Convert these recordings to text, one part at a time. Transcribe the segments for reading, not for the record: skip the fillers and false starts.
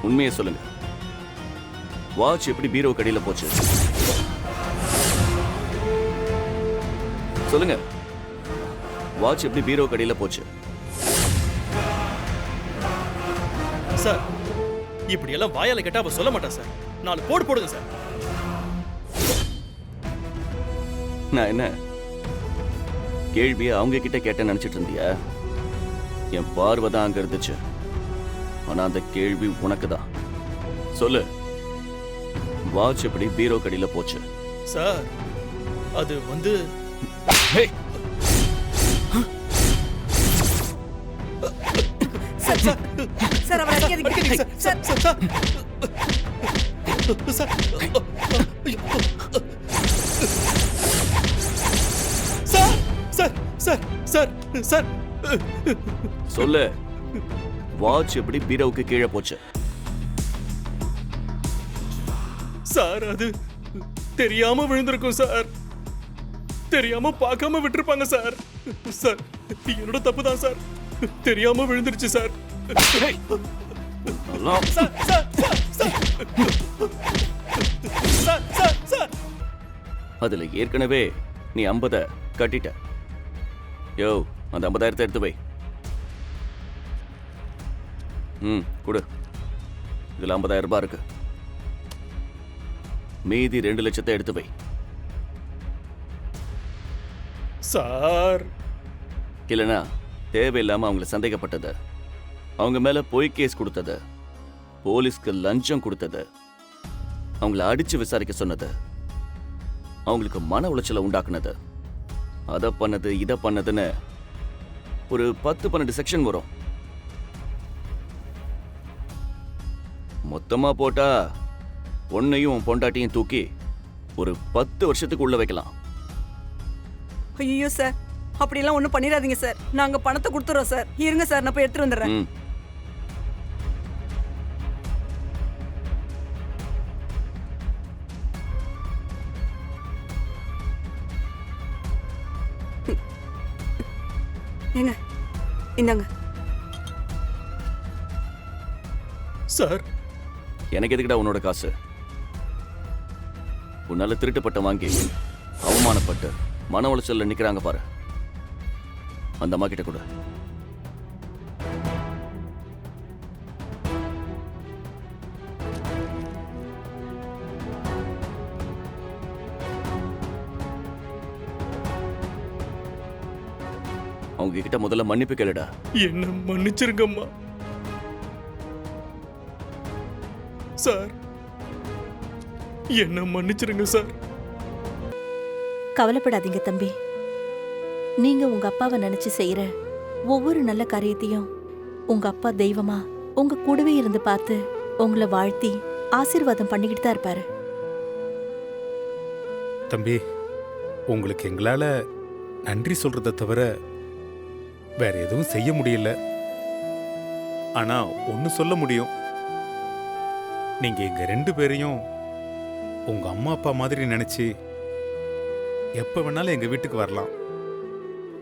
உண்மையை சொல்லுங்க. வாட்ச் எப்படி பீரோ கடியில போச்சு? சொல்லுங்க. வாட்ச் எப்படி பீரோ கடியில போச்சு? சார், இப்படி எல்லாம் வாயால கேட்டா அவ சொல்ல மாட்டா சார். 4 போடு போடுங்க சார். நான் என்ன கேள்வியை அவங்க கிட்ட கேட்டேன்னு நினைச்சிட்டு இருந்தியா? என் பார்வை தான் அங்க இருந்துச்சு. ஆனா அந்த கேள்வி உனக்கு தான். சொல்லு, வாட்ச் எப்படி பீரோ கடியில போச்சு? சார், அது வந்து ஹேய், சார் சார் சார் அவரை அடிக்காதீங்க. அடிக்காதீங்க சார். சார் சார் சார் ஐயோ. Sir sir sir sir sir சொல்லு, வாட்ச் எப்படி பீரோவுக்கு கீழே போச்சு? சார், அது தெரியாம விழுந்திருக்கும் சார். தெரியாம பார்க்காம விட்டுருப்பாங்க சார். சார், என்னோட தப்பு தான் சார். தெரியாம விழுந்துருச்சு சார். ஹேய், நல்லா- sir sir sir sir sir sir sir அதுல ஏற்கனவே நீ 50 கட்டிட்ட. யோ, அந்த 50,000 எடுத்து வை. கொடு. இதுல 50,000 ரூபாய் இருக்கு. மீதி 2 லட்சத்தை எடுத்து வை. சார், இல்லைனா தேவையில்லாம அவங்கள சந்தேகப்பட்டது, அவங்க மேல பொய் கேஸ் கொடுத்தது, போலீஸ்க்கு லஞ்சம் கொடுத்தது, அவங்கள அடிச்சு விசாரிக்க சொன்னது, அவங்களுக்கு மன உளைச்சலை உண்டாக்குனது, அதை பண்ணது இதை பண்ணதுன்னு ஒரு 10-12 செக்ஷன் வரும். மொத்தமா போட்டா உன்னையும் பொண்டாட்டியும் தூக்கி ஒரு 10 வருஷத்துக்கு உள்ள வைக்கலாம். ஐயோ சார், அப்படிலாம் ஒன்றும் பண்ணிடாதீங்க சார். நாங்க பணத்தை கொடுத்துறோம் சார். இருங்க சார், நான் போய் எடுத்துட்டு வந்துடுறேன். ம். ஏங்க, இந்தாங்க. சார், எனக்கு எதுக்குடா உன்னோட காசு? உன்னால திருட்டுப்பட்ட வாங்கி அவமானப்பட்டு மன உளைச்சல்ல நிக்கிறாங்க பாரு, அந்த அம்மா கிட்ட கொடு. அவங்க கிட்ட முதல்ல மன்னிப்பு கேளுடா. என்ன மன்னிச்சிருங்கம்மா. சார், என்ன மன்னிச்சிருங்க சார். கவலைப்படாதீங்க தம்பி. நீங்க உங்க அப்பாவை நினைச்சு செய்யற ஒவ்வொரு நல்ல காரியத்தையும் உங்க அப்பா தெய்வமா உங்க கூடவே இருந்து பார்த்து உங்களை வாழ்த்தி ஆசீர்வாதம் பண்ணிக்கிட்டு தான் இருப்பாரு. தம்பி, உங்களுக்கு எங்களால நன்றி சொல்றதை தவிர வேற எதுவும் செய்ய முடியல. ஆனா ஒன்னு சொல்ல முடியும், நீங்க எங்க 2 பேரையும் உங்க அம்மா அப்பா மாதிரி நினைச்சு எப்ப வேணாலும் எங்க வீட்டுக்கு வரலாம்.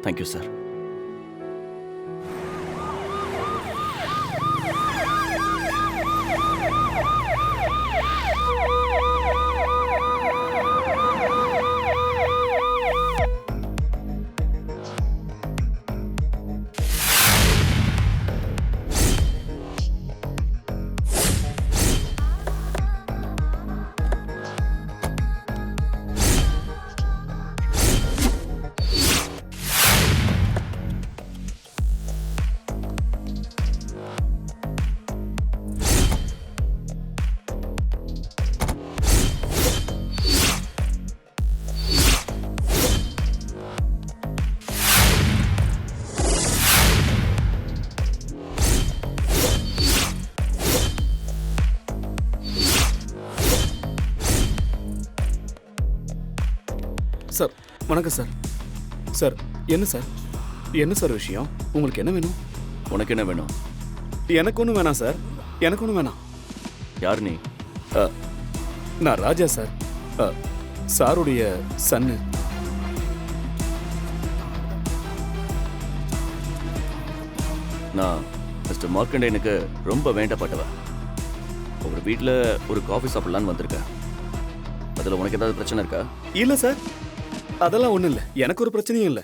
Thank you sir. சார், வணக்கம் சார். சார், என்ன சார்? என்ன சார் விஷயம்? உங்களுக்கு என்ன வேணும்? உனக்கு என்ன வேணும்? எனக்கு ஒன்றும் வேணாம் சார். எனக்கு ஒன்றும் வேணாம். யார் நீ? நான் ராஜா சார். சாருடைய சன்னு. நான் மிஸ்டர் மார்க்கண்டேனுக்கு ரொம்ப வேண்டப்பட்டவன். உங்க வீட்டில் ஒரு காஃபி சாப்பிடலான்னு வந்திருக்கேன். அதில் உனக்கு ஏதாவது பிரச்சனை இருக்கா? இல்ல சார், அதெல்லாம் ஒண்ணும் இல்ல. எனக்கு ஒரு பிரச்சனையும் இல்ல.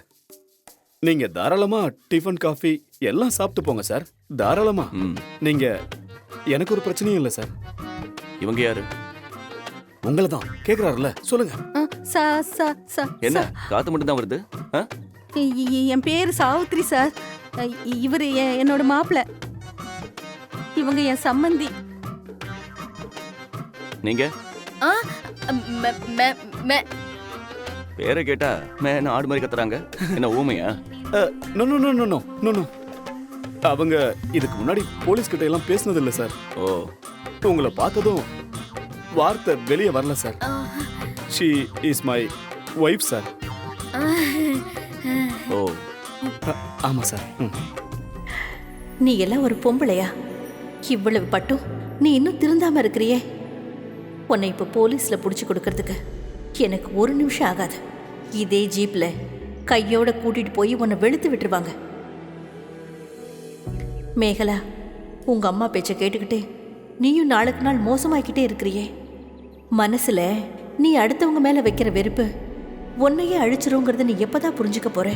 நீங்க தாராளமா டிஃபன் காஃபி எல்லாம் சாப்பிட்டு போங்க சார். தாராளமா. ம். நீங்க எனக்கு ஒரு பிரச்சனையும் இல்ல சார். இவங்க யாரு? உங்களை தான் கேக்குறாருல்ல, சொல்லுங்க. என்ன காத்து மட்டும் தான் வருது? ஆ? என் பேரு சாவித்ரி சார். இவர் என்னோட மாப்பிள்ள. இவங்க என் சம்மந்தி. நீங்க பேரை கேட்டா மேன ஆடு மாதிரி கத்துறாங்க. என்ன ஊமையா? No no no no no no no. அவங்க இதுக்கு முன்னாடி போலீஸ் கிட்ட எல்லாம் பேசினது இல்ல சார். ஓ, உங்களை பார்த்ததும் வார்த்தை வெளியே வரல sir. She is my wife sir. Oh, ஆமா சார். நீ எல்லாம் ஒரு பொம்பளையா? இவ்வளவு பட்டும் நீ இன்னும் திருந்தாம இருக்கிறியே. உன்னை இப்ப போலீஸ்ல புடிச்சு கொடுக்கறதுக்கு எனக்கு ஒரு நிமிஷம் ஆகாது. இதே ஜீப்ல கையோட கூட்டிட்டு போய் உன்னை வெளுத்து விட்டுருவாங்க. மேகலா, உங்க அம்மா பேச்ச கேட்டுக்கிட்டே நீயும் நாளுக்கு நாள் மோசமாக்கிட்டே இருக்கிறியே. மனசுல நீ அடுத்தவங்க மேல வைக்கிற வெறுப்பு உன்னையே அழிச்சிருங்கிறத நீ எப்பதான் புரிஞ்சுக்க போற?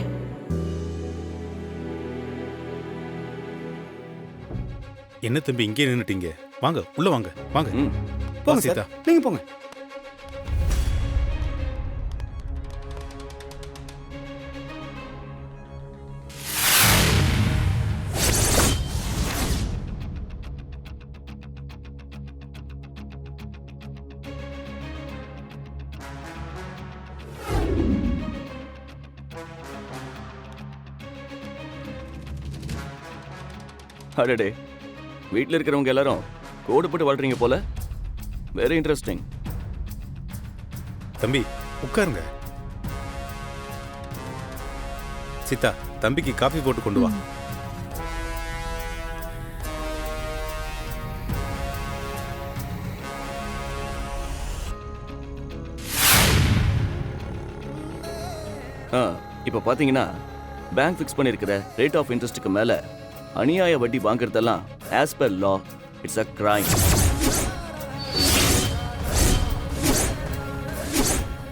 என்ன தம்பி இங்கே நின்னுட்டீங்க? வாங்க உள்ள வாங்க வாங்க. ம். போங்க சீதா. சார், நீங்க போங்க. அடடே, வீட்டில் இருக்கிறவங்க எல்லாரும் கோடு போட்டு வாழ்றீங்க போல. Very interesting. தம்பி உட்காருங்க. சீதா, தம்பிக்கு காஃபி போட்டு கொண்டு வா. இப்போ பார்த்தீங்கன்னா பேங்க் ஃபிக்ஸ் பண்ணியிருக்கிற ரேட் ஆஃப் இன்ட்ரெஸ்ட்டுக்கு மேலே அநியாய வட்டி வாங்குறதெல்லாம் as per law it's a crime.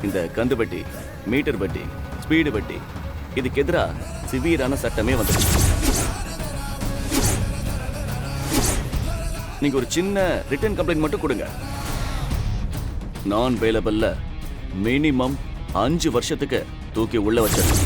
இந்த கந்து வட்டி, மீட்டர் வட்டி, ஸ்பீடு வட்டி இதுக்கு எதிராக சிவியரான சட்டமே வந்துடுச்சு. நீங்க ஒரு சின்ன ரிட்டன் கம்ப்ளைண்ட் மட்டும் கொடுங்க, நான் வேலபிள்ல மினிமம் 5 வருஷத்துக்கு தூக்கி உள்ள வச்சிடலாம்.